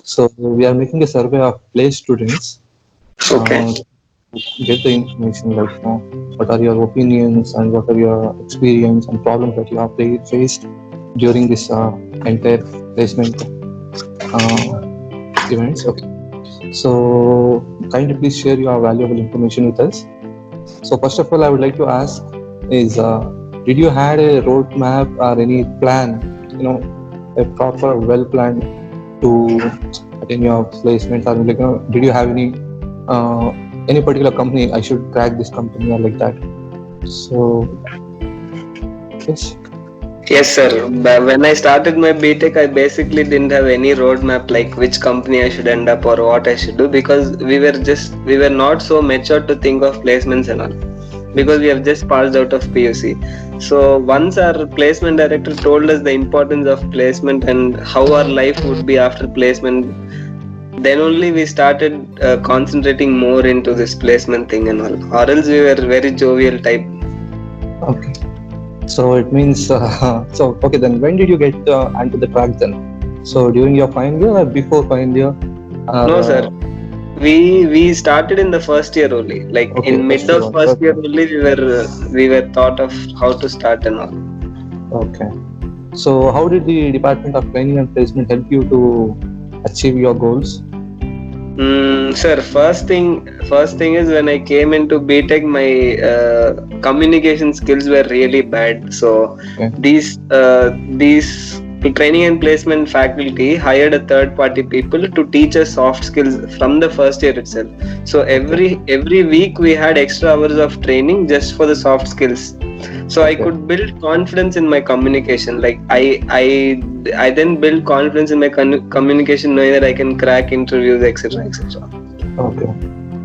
So we are making a survey of place students. Okay. Uh, get the information like what are your opinions and what are your experience and problems that you have faced during this entire placement uh, events. Okay. So kindly please share your valuable information with us. So first of all, I would like to ask is did you had a roadmap or any plan, a proper well planned to attend your placement, or like did you have uh, any particular company I should crack this company or like that? So yes. Yes, sir. When I started my BTech, I basically didn't have any roadmap like which company I should end up or what I should do, because we were not so mature to think of placements and all, because we have just passed out of PUC. So once our placement director told us the importance of placement and how our life would be after placement, then only we started concentrating more into this placement thing and all. Or else we were very jovial type. Okay. So it means so okay. Then when did you get onto the track then? So during your final year or before final year? Or, No, sir. We started in the first year only. Like okay, in first mid year. of first year Okay. only, we were thought of how to start and all. Okay. So how did the Department of Training and Placement help you to achieve your goals? Sir, first thing is when I came into BTech, my communication skills were really bad. So Okay. these training and placement faculty hired a third party people to teach us soft skills from the first year itself. So Okay. every week we had extra hours of training just for the soft skills. So I Okay. could build confidence in my communication. Like I then build confidence in my communication, knowing that I can crack interviews, etc., etc. Okay.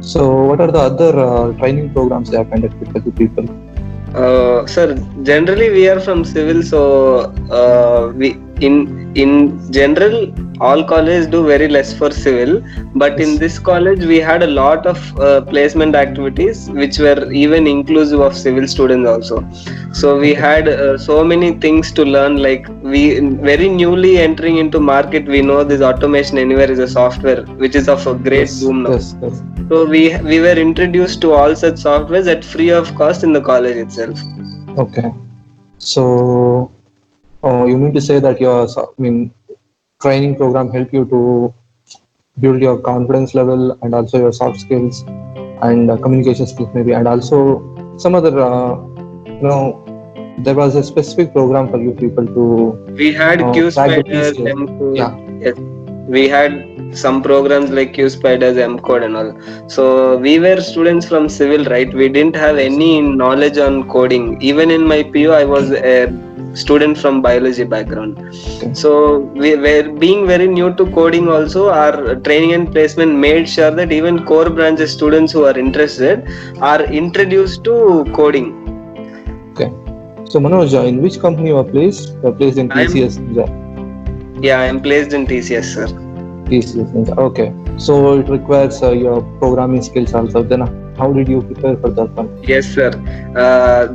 So what are the other training programs they have conducted for the people? Sir, generally we are from civil, so we in general all colleges do very less for civil, but in Yes. this college we had a lot of placement activities which were even inclusive of civil students also. So we Okay. had so many things to learn. Like we very newly entering into market, we know this automation anywhere is a software which is of a great Yes. boom now. Yes. Yes. So we were introduced to all such softwares at free of cost in the college itself. Okay. So you mean to say that your training program help you to build your confidence level and also your soft skills and communication skills maybe, and also some other there was a specific program for you people to We had Q crack the Spiders, PCS. M Code. Yeah. Yes, we had some programs like Q Spiders, M Code, and all. So we were students from civil, right? We didn't have Yes. any knowledge on coding. Even in my PU, I was a student from biology background. Okay. So we were being very new to coding. Also, our training and placement made sure that even core branches students who are interested are introduced to coding. Okay. So Manoj, in which company you are placed? You are placed in TCS. I am placed in TCS, sir. TCS. Okay. So it requires your programming skills also. Then how did you prepare for that one? Yes, sir.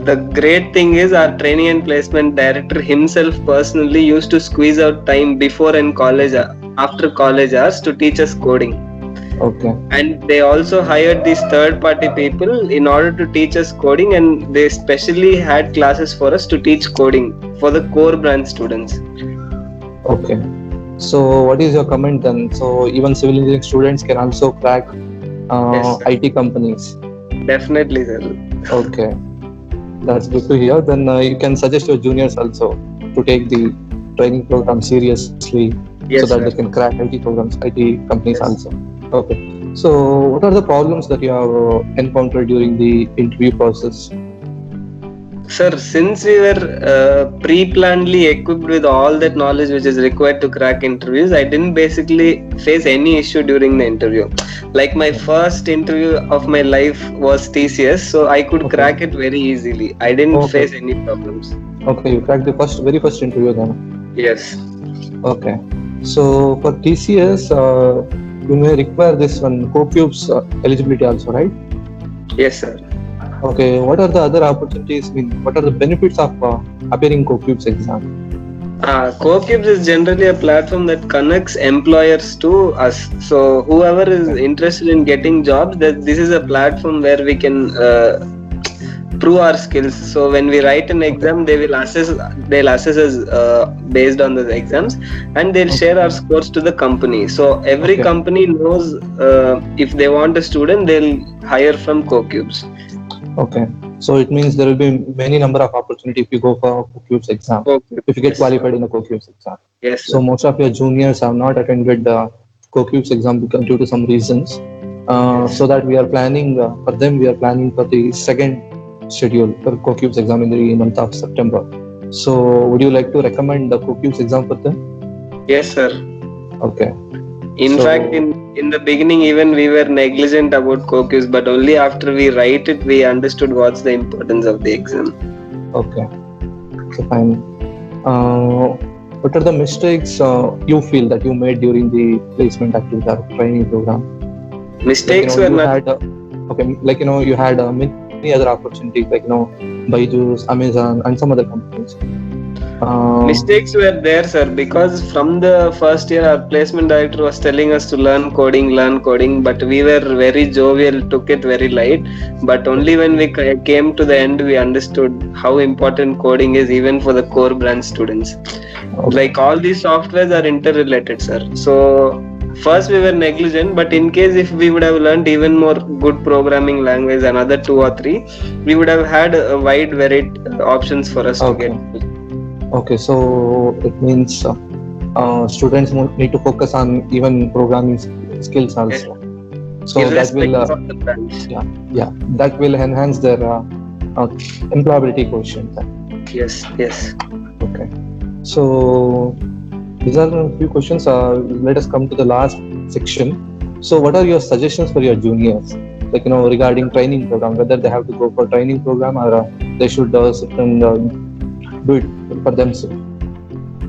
The great thing is our training and placement director himself personally used to squeeze out time before and college, after college hours to teach us coding. Okay. And they also hired these third party people in order to teach us coding, and they specially had classes for us to teach coding for the core branch students. Okay. So what is your comment then? So even civil engineering students can also crack Yes, IT companies. definitely, sir. Okay, that's good to hear. Then you can suggest your juniors also to take the training program seriously, Yes, so that sir. they can crack IT programs, IT companies Yes. also. Okay. So what are the problems that you have encountered during the interview process? Sir, since we were pre-plannedly equipped with all that knowledge which is required to crack interviews, I didn't basically face any issue during the interview. Like my first interview of my life was TCS, so I could Okay. crack it very easily. I didn't Okay. face any problems. Okay, you cracked the very first interview then. Yes. Okay. So for TCS, you may require this one CoCube's eligibility also, right? Yes, sir. Okay. What are the other opportunities? What are the benefits of appearing CoCube's exam? CoCubes is generally a platform that connects employers to us. So whoever is Okay. interested in getting jobs, that this is a platform where we can prove our skills. So when we write an Okay. exam, they'll assess us based on the exams, and they'll share our Okay. scores to the company. So every Okay. company knows if they want a student, they'll hire from CoCubes. Okay. So it means there will be many number of opportunity if you go for CoCubes exam, CoCubes, if you get yes, qualified in the CoCubes exam. yes, So sir. most of your juniors have not attended the CoCubes exam because due to some reasons. Yes. So that we are planning for them, we are planning for the second schedule for CoCubes exam in the month of September. So would you like to recommend the CoCubes exam for them? Yes, sir. Okay. In fact, So in the beginning, even we were negligent about CoQs, but only after we write it, we understood what's the importance of the exam. okay. So fine. What are the mistakes you feel that you made during the placement activity or training program? Like Mistakes were you not. had okay, like you had many other opportunities, like Byju's, Amazon, and some other companies. Uh, Mistakes were there, sir, because from the first year, our placement director was telling us to learn coding, but we were very jovial, took it very light. But only when we came to the end, we understood how important coding is, even for the core branch students. okay, Like all these softwares are interrelated, sir. So first we were negligent, but in case if we would have learned even more good programming language, another two or three, we would have had a wide variety options for us to get. okay, okay. So it means students need to focus on even programming skills Yes, also. So that will, irrespective of the branch. yeah, yeah, that will enhance their employability quotient. Yes, yes. Okay. So these are a few questions. Let us come to the last section. So what are your suggestions for your juniors? Like regarding training program, whether they have to go for training program or they should sit and do it for themselves.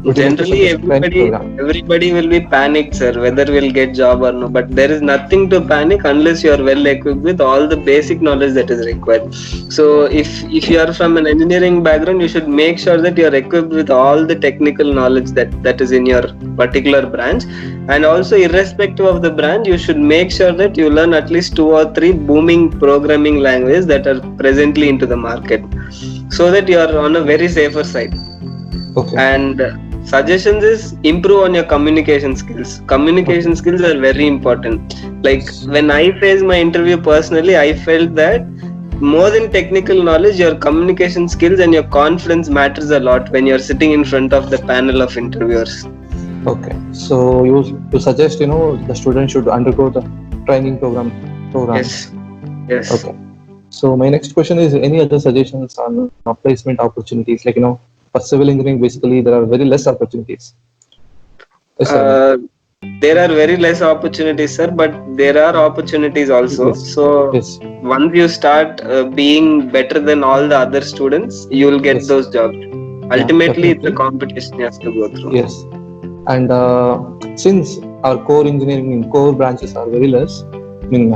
Would you like to Generally, suggest training program? everybody will be panicked, sir, whether we'll get job or no. But there is nothing to panic unless you are well equipped with all the basic knowledge that is required. So if you are from an engineering background, you should make sure that you are equipped with all the technical knowledge that is in your particular branch. And also, irrespective of the branch, you should make sure that you learn at least two or three booming programming languages that are presently into the market, so that you are on a very safer side. Okay. And suggestions is improve on your communication skills. Communication Okay. skills are very important. Like when I faced my interview personally, I felt that more than technical knowledge, your communication skills and your confidence matters a lot when you're sitting in front of the panel of interviewers. Okay. So you suggest the student should undergo the training programs. Yes, yes. Okay. So my next question is any other suggestions on placement opportunities? Like for civil engineering, basically there are very less opportunities. Yes or no? uh, there are very less opportunities, sir, but there are opportunities also. Yes. So Yes. once you start being better than all the other students, you will get Yes. those jobs. Yeah. Ultimately, it's a Definitely. competition you have to go through. Yes. And since our core engineering core branches are very less,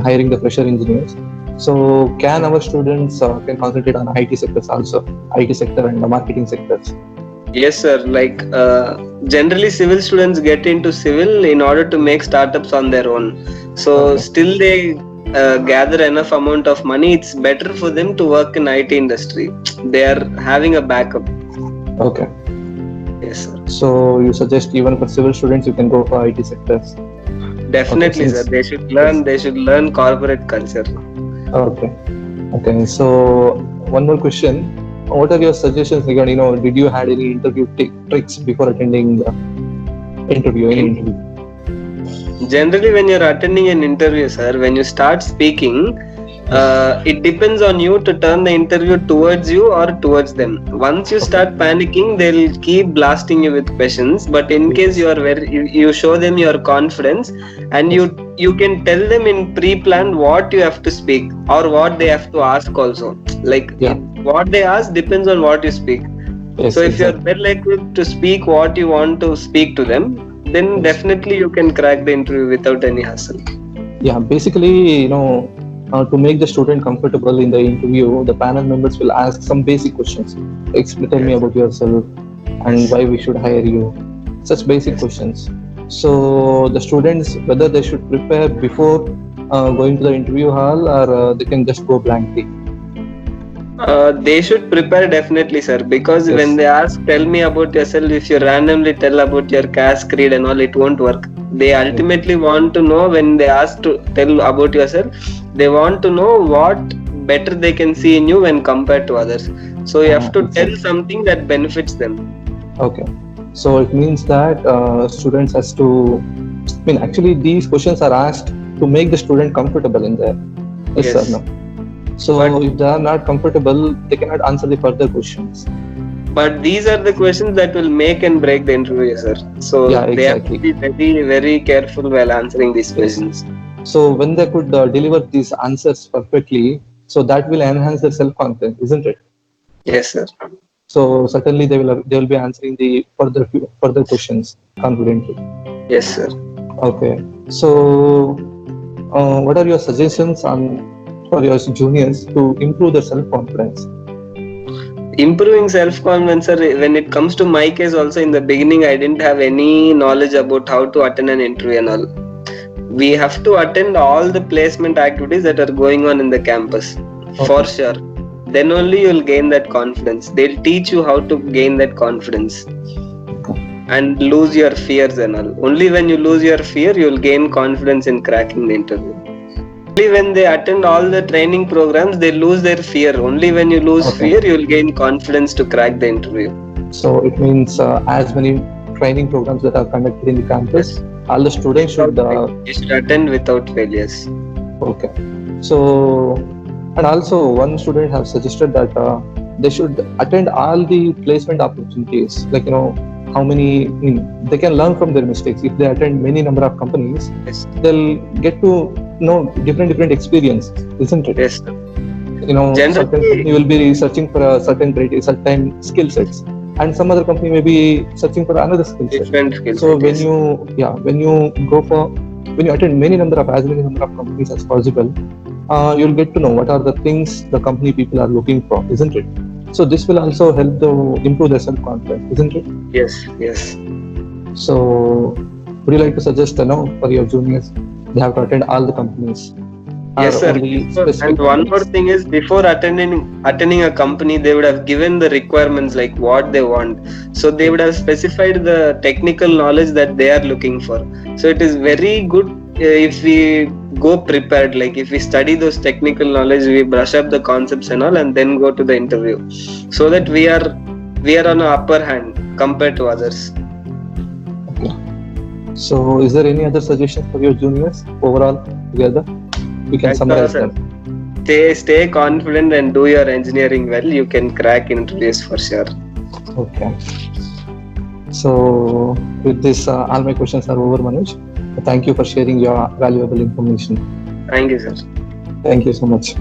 hiring the fresher engineers, so can our students can concentrate on IT sectors also, IT sector and the marketing sectors? Yes, sir. Like generally, civil students get into civil in order to make startups on their own. So Okay. still they gather enough amount of money. It's better for them to work in IT industry. They are having a backup. Okay. Yes, sir. So you suggest even for civil students you can go for IT sectors. Okay. Definitely, sir. Since They should yes. learn. They should learn corporate culture. Okay. Okay. So one more question. What are your suggestions regarding did you had any interview tricks before attending the interview? Any In interview? generally, when you're attending an interview, sir, when you start speaking, it depends on you to turn the interview towards you or towards them. Once you Okay. start panicking, they'll keep blasting you with questions. But in case Yes. you show them your confidence, and Yes. you can tell them in pre-planned what you have to speak or what they have to ask also. Like Yeah. what they ask depends on what you speak. So Yes. if you're Exactly. well equipped to speak what you want to speak to them, then Yes. definitely you can crack the interview without any hassle. Yeah. Basically, to make the student comfortable in the interview, the panel members will ask some basic questions. Tell me Yes. about yourself. and Yes. why we should hire you. Such basic Yes. questions. So the students, whether they should prepare before going to the interview hall, or they can just go blankly. They should prepare definitely, sir, because when Yes. they ask, tell me about yourself, if you randomly tell about your caste, creed, and all, it won't work. They Yeah. ultimately want to know when they ask to tell about yourself, they want to know what better they can see in you when compared to others. So you have to tell Exactly. something that benefits them. Okay. So it means that students has to. I mean, actually, these questions are asked to make the student comfortable in there. Yes or Yes. no? So But if they are not comfortable, they cannot answer the further questions. but these are the questions that will make and break the interview, sir. So Yeah, they have to exactly. be very, very careful while answering these Yes. questions. So when they could deliver these answers perfectly, so that will enhance their self-confidence, isn't it? Yes, sir. So certainly they will be answering the further questions confidently. Yes, sir. Okay. So what are your suggestions on for your juniors to improve their self-confidence? Improving self-confidence, sir, when it comes to my case also, in the beginning I didn't have any knowledge about how to attend an interview and all. We have to attend all the placement activities that are going on in the campus, for Okay. sure. Then only you'll gain that confidence. They'll teach you how to gain that confidence and lose your fears and all. Only when you lose your fear, you'll gain confidence in cracking the interview. Only when they attend all the training programs, they lose their fear. Only when you lose Okay. fear, you'll gain confidence to crack the interview. So it means as many training programs that are conducted in the campus, Yes. all the students Without should. fail. You should attend without failures. Okay. So, and also one student have suggested that they should attend all the placement opportunities. Like how many. I mean, they can learn from their mistakes. If they attend many number of companies, Yes. they'll get to know different experience, isn't it? Yes. Certain Generally, company will be searching for a certain skill sets, and some other company may be searching for another skill set. different skill So set. when Yes. you go for when you attend as many number of companies as possible, you'll get to know what are the things the company people are looking for, isn't it? So this will also help to improve their self confidence, isn't it? Yes. Yes. So would you like to suggest for your juniors they have to attend all the companies or Yes, sir. only And specific one more companies? thing is, before attending a company, they would have given the requirements like what they want. So they would have specified the technical knowledge that they are looking for. So it is very good if we go prepared. Like if we study those technical knowledge, we brush up the concepts and all, and then go to the interview, so that we are on an upper hand compared to others. Okay. So is there any other suggestions for your juniors overall together? We can That's all, summarize sir. them. Stay confident and do your engineering well. You can crack interviews for sure. Okay. So with this, all my questions are over, Manoj. Thank you for sharing your valuable information. Thank you, sir. Thank you so much.